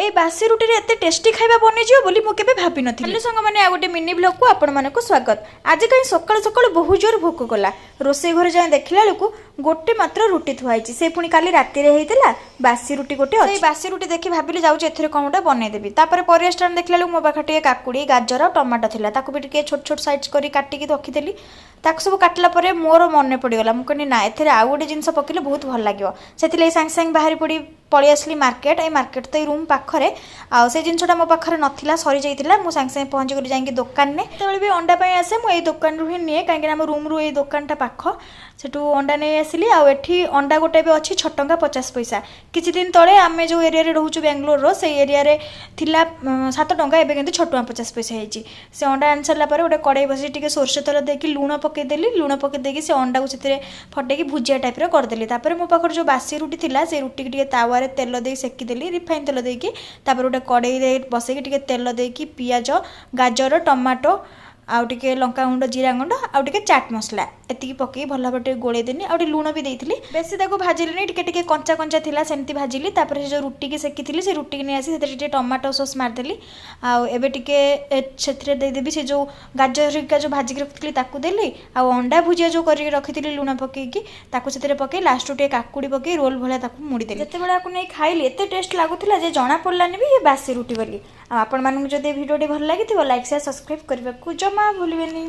ए बासी रुटी रे एते टेस्टी खाइबा बनि जियो बोली मु केबे भाबी नथिली। हेलो संग माने आ गोटे मिनी ब्लॉग को आपण मानको स्वागत। आज कहीं सकाळ सकाळ बहुत जोर भोक कला रोसे घर जाए देखला लकु गोटे मात्र रुटी थुआइची से पुणी काली राति रे हेइतला बासी रुटी गोटे अछि। बासी रुटी देखि भाबिली जाउची एथरे कोनटा बनै देबी। तापर परिया स्टैंड देखला लकु मो पाखटे काकुडी गाजर टमाटो थिला ताकू भी टिके छोट छोट साइज करी काटी की रखी देली। ताक सब काटला परे मोर मन पड़ी गला मु कहनी ना एथरे आ गोटे जिंस पकेले बहुत भल लागियो सेथिले सांग सांग बाहरी पड़ी पळी आसली मार्केट ए मार्केट तो रूम पाखरे आ से जिनसटा मो पाखरे नथिला सरी जाइतिला मु सांग सांग पहुंच गली जाई दुकान ने तेबेले भी अंडा पई आसे मु ए दुकान रु ही निए काहे हम रूम रु ए दुकानटा पाख सेठू अंडा नहीं आसली आ एठी अंडा गोटे भी अच्छी 6 टंका 50 पैसा। किछि दिन तळे आमे जो एरिया रे रहउछु बेंगलोर रो से एरिया रे थिला 7 टंका एबे किंतु 6 टंका 50 पैसा हेची। से अंडा आनसरला परे गोटे कड़ाई बसी टिके सोरष तेल देकी लूण पके देली लूण पके देकी से अंडा को सेतिरे फटेकी भुजिया टाइप रे कर देली। तापर मो पाखर जो बासी रुटी थिला से रुटी के टिके तावा रे तेल दे सेकी देली रिफाइन तेल देकी तापर गोटे कड़ाई रे बसेकी टिके तेल देकी पियाज गाजर टमाटो आउ टिके लंका गुंड जीरा गुंड आउ टिके चाट मसला एतिकी पकई भल भाबे गोळे देनी आउ टिके लूण भी देइथिली बेसी ताको भाजिलिनी टिके टिके कंचा कंचा थिला सेमती भाजिली। तापर से जो रुटी के सेकीथिली से रुटी के नै आसी सेते टिके टमाटो सॉस मार देली आउ एबे टिके सेथरे दे देबी से जो गाजर रिका जो भाजी के रखथिली ताकू देली आउ अंडा भुजिया जो करी रखिथिली लूण पकई की ताकू सेते पकई लास्ट टिके काकुडी पकई रोल भलिया ताकू मुड़ी देली। जते बेला आकू नै खाइली एते टेस्ट लागुथिला जे जणा पड़लानी भी ये बासी रुटी बोली। आपण मानू जदि वीडियो भल लागिथिबो लाइक शेयर सब्सक्राइब करबा को जमा भूलिबेनी।